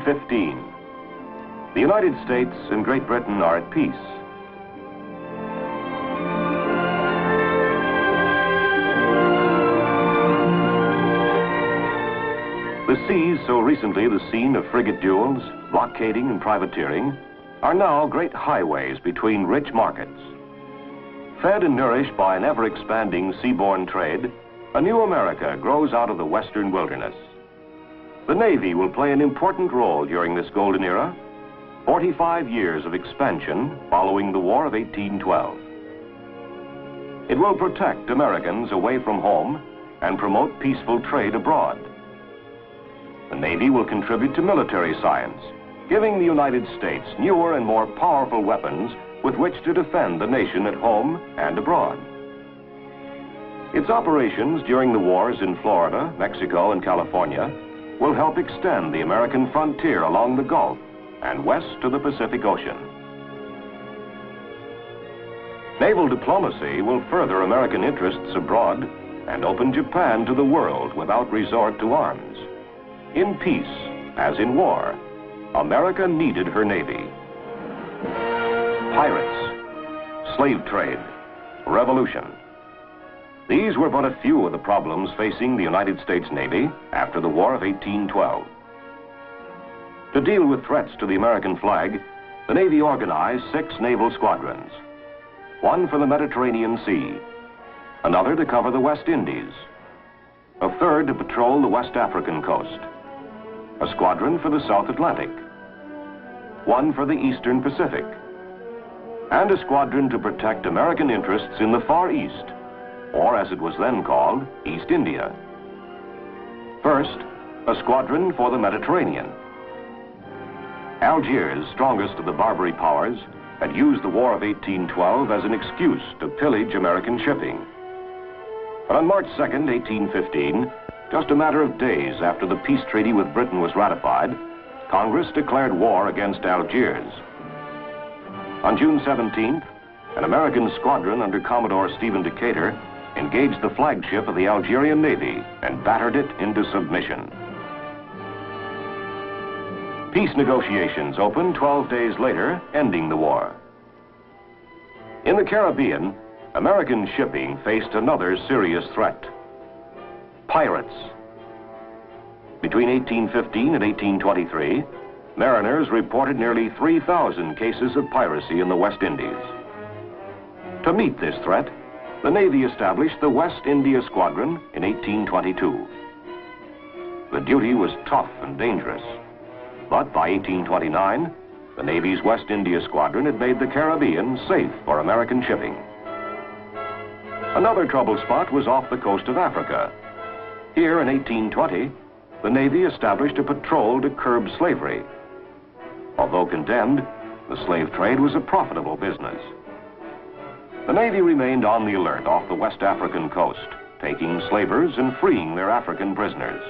1815. The United States and Great Britain are at peace. The seas, so recently the scene of frigate duels, blockading and privateering, are now great highways between rich markets. Fed and nourished by an ever-expanding seaborne trade, a new America grows out of the western wilderness. The Navy will play an important role during this golden era, 45 years of expansion following the War of 1812. It will protect Americans away from home and promote peaceful trade abroad. The Navy will contribute to military science, giving the United States newer and more powerful weapons with which to defend the nation at home and abroad. Its operations during the wars in Florida, Mexico, and California will help extend the American frontier along the Gulf and west to the Pacific Ocean. Naval diplomacy will further American interests abroad and open Japan to the world without resort to arms. In peace, as in war, America needed her Navy. Pirates, slave trade, revolution. These were but a few of the problems facing the United States Navy after the War of 1812. To deal with threats to the American flag, the Navy organized 6 naval squadrons. One for the Mediterranean Sea, another to cover the West Indies, a third to patrol the West African coast, a squadron for the South Atlantic, one for the Eastern Pacific, and a squadron to protect American interests in the Far East, or as it was then called, East India. First, a squadron for the Mediterranean. Algiers, strongest of the Barbary powers, had used the War of 1812 as an excuse to pillage American shipping. But on March 2nd, 1815, just a matter of days after the peace treaty with Britain was ratified, Congress declared war against Algiers. On June 17th, an American squadron under Commodore Stephen Decatur engaged the flagship of the Algerian Navy and battered it into submission. Peace negotiations opened 12 days later, ending the war. In the Caribbean, American shipping faced another serious threat: pirates. Between 1815 and 1823, mariners reported nearly 3,000 cases of piracy in the West Indies. To meet this threat, the Navy established the West India Squadron in 1822. The duty was tough and dangerous, but by 1829, the Navy's West India Squadron had made the Caribbean safe for American shipping. Another trouble spot was off the coast of Africa. Here in 1820, the Navy established a patrol to curb slavery. Although condemned, the slave trade was a profitable business. The Navy remained on the alert off the West African coast, taking slavers and freeing their African prisoners.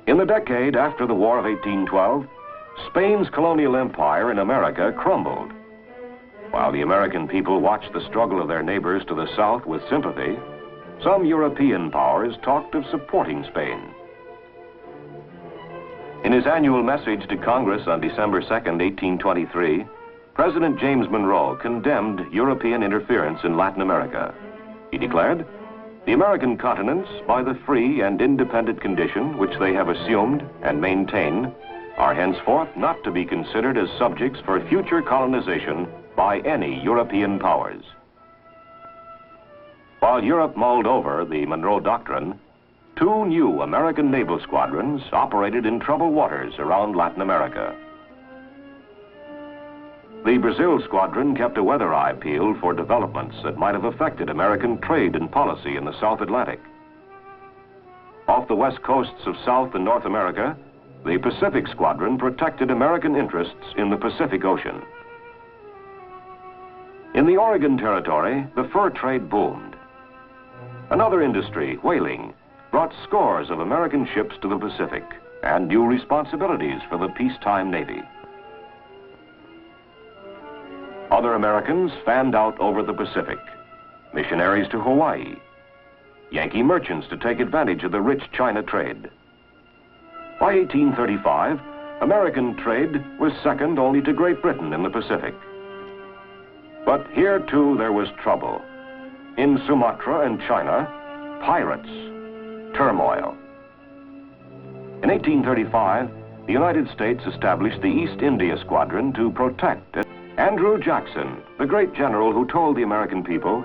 In the decade after the War of 1812, Spain's colonial empire in America crumbled. While the American people watched the struggle of their neighbors to the south with sympathy, some European powers talked of supporting Spain. In his annual message to Congress on December 2nd, 1823, President James Monroe condemned European interference in Latin America. He declared, "The American continents, by the free and independent condition which they have assumed and maintain, are henceforth not to be considered as subjects for future colonization by any European powers." While Europe mulled over the Monroe Doctrine, 2 new American naval squadrons operated in troubled waters around Latin America. The Brazil squadron kept a weather eye peeled for developments that might have affected American trade and policy in the South Atlantic. Off the west coasts of South and North America, the Pacific squadron protected American interests in the Pacific Ocean. In the Oregon Territory, the fur trade boomed. Another industry, whaling, brought scores of American ships to the Pacific and new responsibilities for the peacetime Navy. Other Americans fanned out over the Pacific, missionaries to Hawaii, Yankee merchants to take advantage of the rich China trade. By 1835, American trade was second only to Great Britain in the Pacific. But here too there was trouble. In Sumatra and China, pirates, turmoil. In 1835, the United States established the East India Squadron to protect it. Andrew Jackson, the great general who told the American people,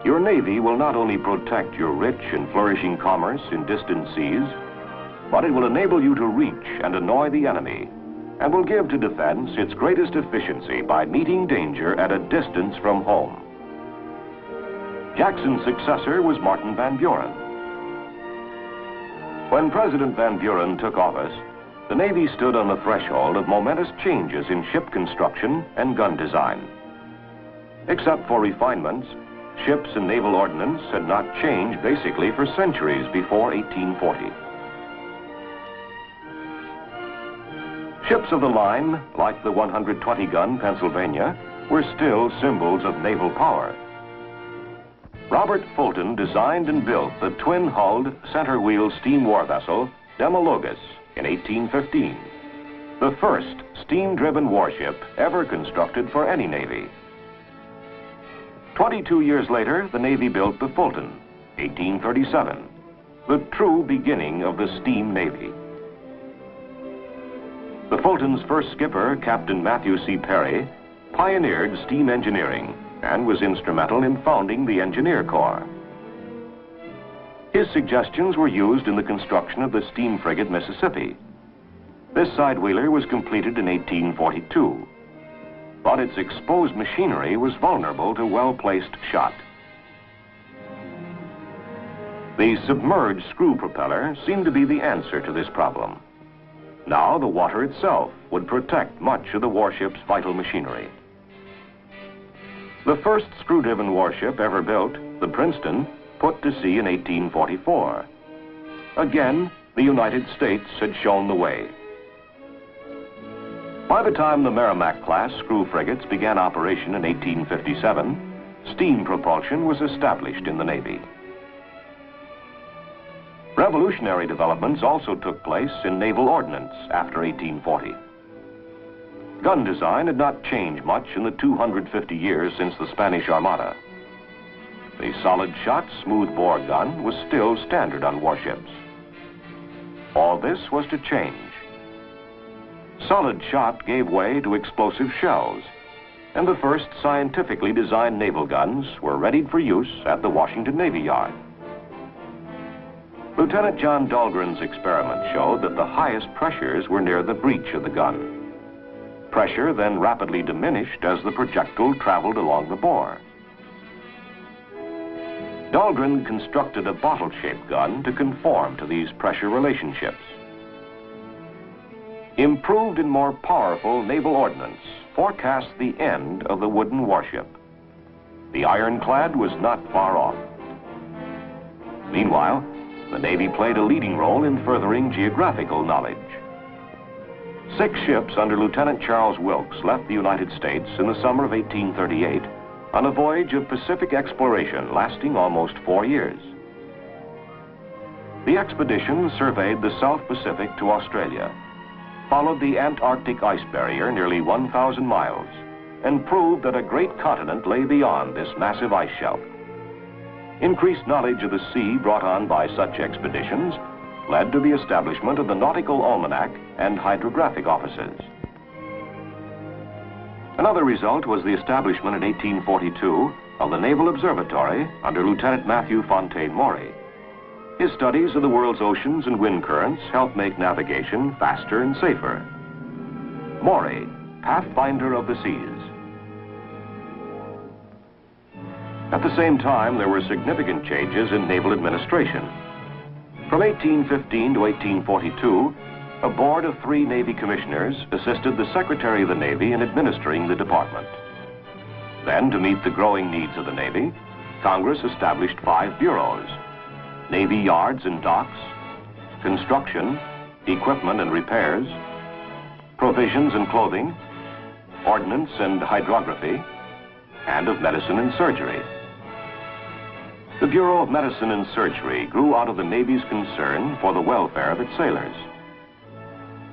"Your Navy will not only protect your rich and flourishing commerce in distant seas, but it will enable you to reach and annoy the enemy, and will give to defense its greatest efficiency by meeting danger at a distance from home." Jackson's successor was Martin Van Buren. When President Van Buren took office, the Navy stood on the threshold of momentous changes in ship construction and gun design. Except for refinements, ships and naval ordnance had not changed basically for centuries before 1840. Ships of the line, like the 120-gun Pennsylvania, were still symbols of naval power. Robert Fulton designed and built the twin-hulled, center-wheel steam war vessel Demologus in 1815, the first steam-driven warship ever constructed for any navy. 22 years later, the Navy built the Fulton, 1837, the true beginning of the steam navy. The Fulton's first skipper, Captain Matthew C. Perry, pioneered steam engineering and was instrumental in founding the Engineer Corps. His suggestions were used in the construction of the steam frigate Mississippi. This side-wheeler was completed in 1842, but its exposed machinery was vulnerable to well-placed shot. The submerged screw propeller seemed to be the answer to this problem. Now the water itself would protect much of the warship's vital machinery. The first screw-driven warship ever built, the Princeton, put to sea in 1844. Again, the United States had shown the way. By the time the Merrimack-class screw frigates began operation in 1857, steam propulsion was established in the Navy. Revolutionary developments also took place in naval ordnance after 1840. Gun design had not changed much in the 250 years since the Spanish Armada. The solid-shot, smooth-bore gun was still standard on warships. All this was to change. Solid shot gave way to explosive shells, and the first scientifically designed naval guns were readied for use at the Washington Navy Yard. Lieutenant John Dahlgren's experiment showed that the highest pressures were near the breech of the gun. Pressure then rapidly diminished as the projectile traveled along the bore. Dahlgren constructed a bottle-shaped gun to conform to these pressure relationships. Improved and more powerful naval ordnance forecast the end of the wooden warship. The ironclad was not far off. Meanwhile, the Navy played a leading role in furthering geographical knowledge. 6 ships under Lieutenant Charles Wilkes left the United States in the summer of 1838 on a voyage of Pacific exploration lasting almost 4 years. The expedition surveyed the South Pacific to Australia, followed the Antarctic ice barrier nearly 1,000 miles, and proved that a great continent lay beyond this massive ice shelf. Increased knowledge of the sea brought on by such expeditions led to the establishment of the Nautical Almanac and hydrographic offices. Another result was the establishment in 1842 of the Naval Observatory under Lieutenant Matthew Fontaine Maury. His studies of the world's oceans and wind currents helped make navigation faster and safer. Maury, pathfinder of the seas. At the same time, there were significant changes in naval administration. From 1815 to 1842, a board of 3 Navy commissioners assisted the Secretary of the Navy in administering the department. Then, to meet the growing needs of the Navy, Congress established 5 bureaus: Navy yards and docks, construction, equipment and repairs, provisions and clothing, ordnance and hydrography, and of medicine and surgery. The Bureau of Medicine and Surgery grew out of the Navy's concern for the welfare of its sailors.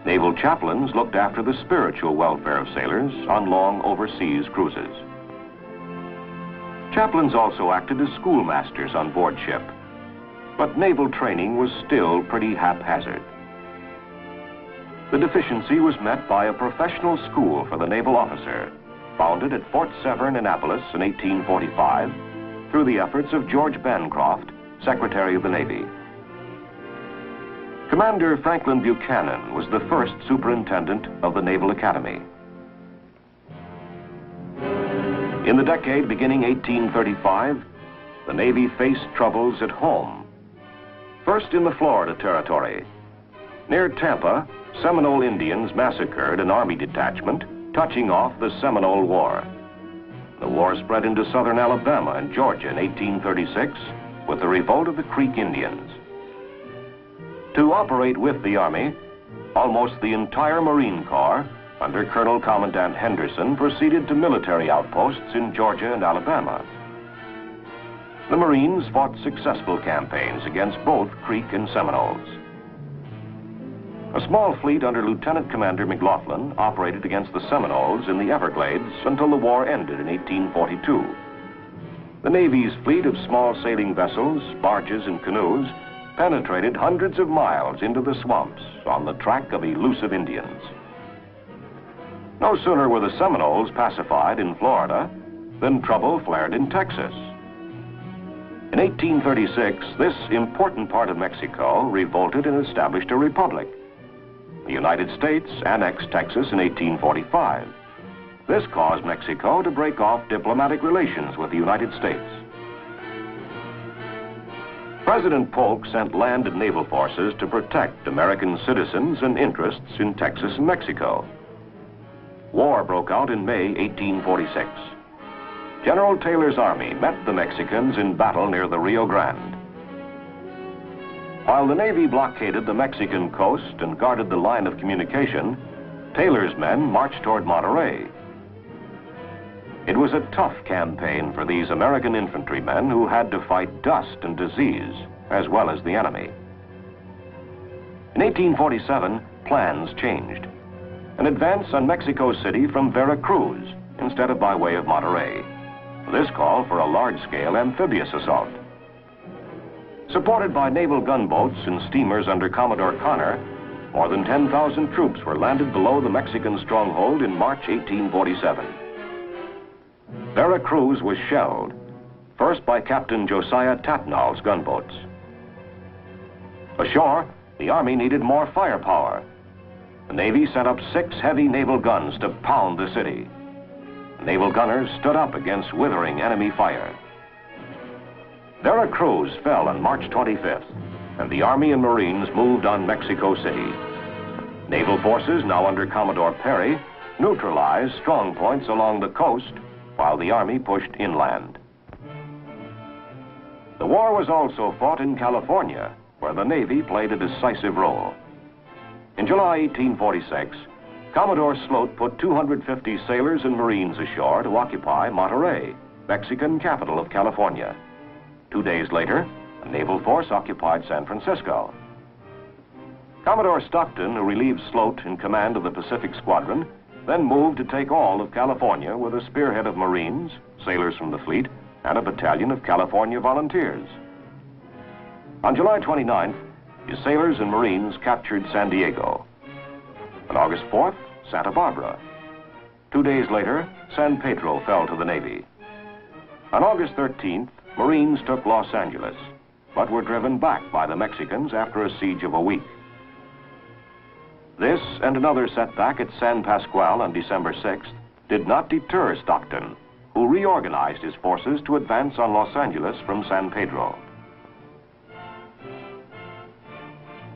Naval chaplains looked after the spiritual welfare of sailors on long overseas cruises. Chaplains also acted as schoolmasters on board ship, but naval training was still pretty haphazard. The deficiency was met by a professional school for the naval officer, founded at Fort Severn, Annapolis in 1845, through the efforts of George Bancroft, Secretary of the Navy. Commander Franklin Buchanan was the first superintendent of the Naval Academy. In the decade beginning 1835, the Navy faced troubles at home. First in the Florida Territory. Near Tampa, Seminole Indians massacred an Army detachment, touching off the Seminole War. The war spread into southern Alabama and Georgia in 1836 with the revolt of the Creek Indians. To operate with the Army, almost the entire Marine Corps, under Colonel Commandant Henderson, proceeded to military outposts in Georgia and Alabama. The Marines fought successful campaigns against both Creek and Seminoles. A small fleet under Lieutenant Commander McLaughlin operated against the Seminoles in the Everglades until the war ended in 1842. The Navy's fleet of small sailing vessels, barges, and canoes penetrated hundreds of miles into the swamps on the track of elusive Indians. No sooner were the Seminoles pacified in Florida than trouble flared in Texas. In 1836, this important part of Mexico revolted and established a republic. The United States annexed Texas in 1845. This caused Mexico to break off diplomatic relations with the United States. President Polk sent land and naval forces to protect American citizens and interests in Texas and Mexico. War broke out in May 1846. General Taylor's army met the Mexicans in battle near the Rio Grande. While the Navy blockaded the Mexican coast and guarded the line of communication, Taylor's men marched toward Monterrey. It was a tough campaign for these American infantrymen who had to fight dust and disease, as well as the enemy. In 1847, plans changed. An advance on Mexico City from Veracruz, instead of by way of Monterrey. This called for a large-scale amphibious assault. Supported by naval gunboats and steamers under Commodore Connor, more than 10,000 troops were landed below the Mexican stronghold in March 1847. Veracruz was shelled, first by Captain Josiah Tatnall's gunboats. Ashore, the Army needed more firepower. The Navy sent up 6 heavy naval guns to pound the city. Naval gunners stood up against withering enemy fire. Veracruz fell on March 25th, and the Army and Marines moved on Mexico City. Naval forces, now under Commodore Perry, neutralized strong points along the coast, while the Army pushed inland. The war was also fought in California, where the Navy played a decisive role. In July 1846, Commodore Sloat put 250 sailors and Marines ashore to occupy Monterrey, Mexican capital of California. 2 days later, a naval force occupied San Francisco. Commodore Stockton, who relieved Sloat in command of the Pacific Squadron, then moved to take all of California with a spearhead of Marines, sailors from the fleet, and a battalion of California volunteers. On July 29th, his sailors and Marines captured San Diego. On August 4th, Santa Barbara. 2 days later, San Pedro fell to the Navy. On August 13th, Marines took Los Angeles, but were driven back by the Mexicans after a siege of a week. This and another setback at San Pascual on December 6th did not deter Stockton, who reorganized his forces to advance on Los Angeles from San Pedro.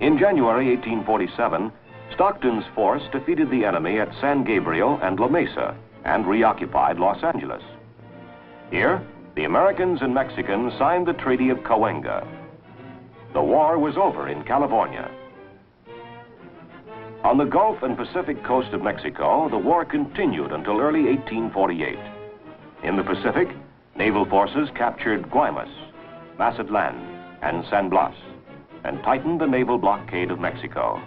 In January 1847, Stockton's force defeated the enemy at San Gabriel and La Mesa and reoccupied Los Angeles. Here, the Americans and Mexicans signed the Treaty of Cahuenga. The war was over in California. On the Gulf and Pacific coast of Mexico, the war continued until early 1848. In the Pacific, naval forces captured Guaymas. Mazatlan and San Blas and tightened the naval blockade of Mexico.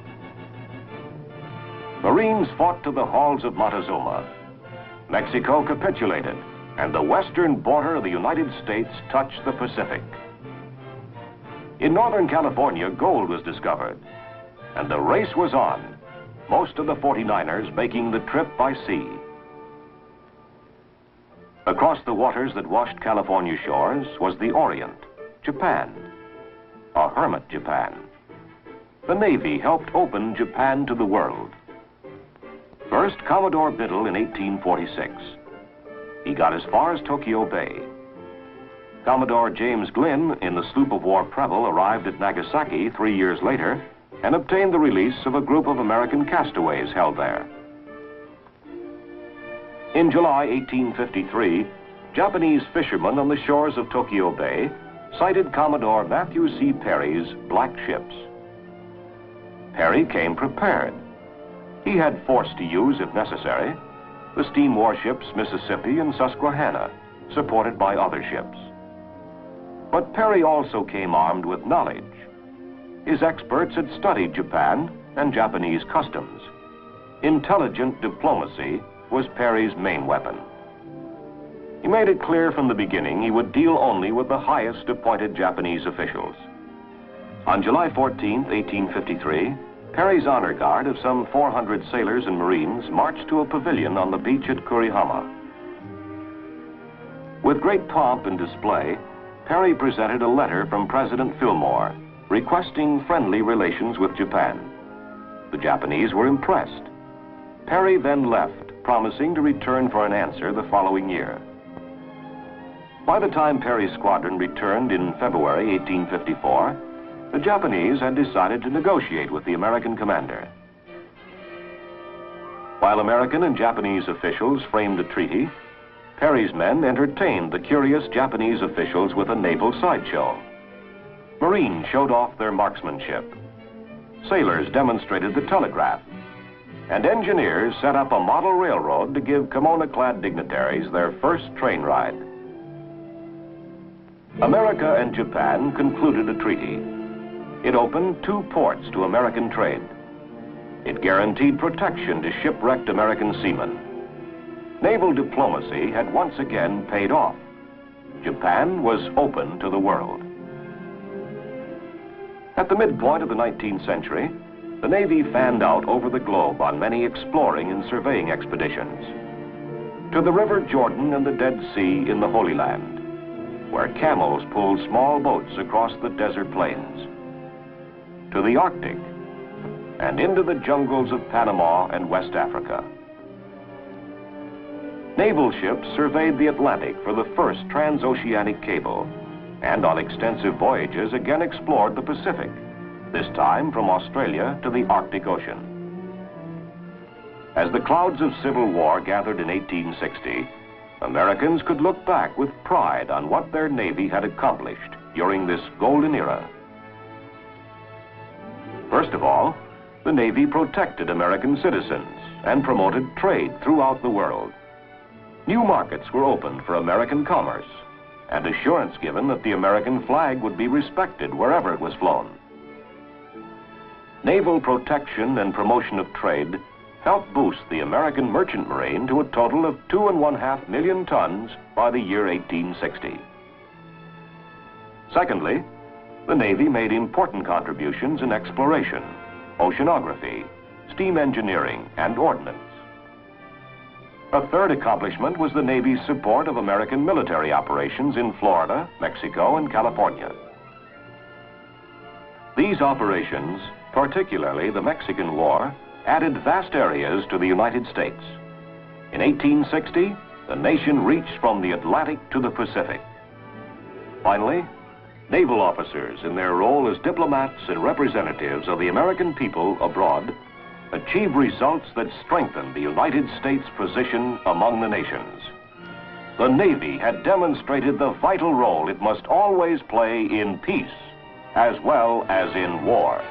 Marines fought to the halls of Montezuma. Mexico capitulated, and the western border of the United States touched the Pacific. In Northern California, gold was discovered, and the race was on, most of the 49ers making the trip by sea. Across the waters that washed California shores was the Orient, Japan, a hermit Japan. The Navy helped open Japan to the world. First, Commodore Biddle in 1846. He got as far as Tokyo Bay. Commodore James Glynn in the sloop of war Preble arrived at Nagasaki 3 years later and obtained the release of a group of American castaways held there. In July 1853, Japanese fishermen on the shores of Tokyo Bay sighted Commodore Matthew C. Perry's black ships. Perry came prepared. He had force to use if necessary, the steam warships Mississippi and Susquehanna, supported by other ships. But Perry also came armed with knowledge. His experts had studied Japan and Japanese customs. Intelligent diplomacy was Perry's main weapon. He made it clear from the beginning he would deal only with the highest appointed Japanese officials. On July 14, 1853, Perry's honor guard of some 400 sailors and Marines marched to a pavilion on the beach at Kurihama. With great pomp and display, Perry presented a letter from President Fillmore requesting friendly relations with Japan. The Japanese were impressed. Perry then left, promising to return for an answer the following year. By the time Perry's squadron returned in February 1854, the Japanese had decided to negotiate with the American commander. While American and Japanese officials framed a treaty, Perry's men entertained the curious Japanese officials with a naval sideshow. Marines showed off their marksmanship. Sailors demonstrated the telegraph, and engineers set up a model railroad to give kimono-clad dignitaries their first train ride. America and Japan concluded a treaty. It opened 2 ports to American trade. It guaranteed protection to shipwrecked American seamen. Naval diplomacy had once again paid off. Japan was open to the world. At the midpoint of the 19th century, the Navy fanned out over the globe on many exploring and surveying expeditions. To the River Jordan and the Dead Sea in the Holy Land, where camels pulled small boats across the desert plains. To the Arctic, and into the jungles of Panama and West Africa. Naval ships surveyed the Atlantic for the first transoceanic cable, and on extensive voyages again explored the Pacific, this time from Australia to the Arctic Ocean. As the clouds of civil war gathered in 1860, Americans could look back with pride on what their Navy had accomplished during this golden era. First of all, the Navy protected American citizens and promoted trade throughout the world. New markets were opened for American commerce, and assurance given that the American flag would be respected wherever it was flown. Naval protection and promotion of trade helped boost the American merchant marine to a total of 2.5 million tons by the year 1860. Secondly, the Navy made important contributions in exploration, oceanography, steam engineering, and ordnance. A third accomplishment was the Navy's support of American military operations in Florida, Mexico, and California. These operations, particularly the Mexican War, added vast areas to the United States. In 1860, the nation reached from the Atlantic to the Pacific. Finally, naval officers in their role as diplomats and representatives of the American people abroad achieved results that strengthened the United States' position among the nations. The Navy had demonstrated the vital role it must always play in peace as well as in war.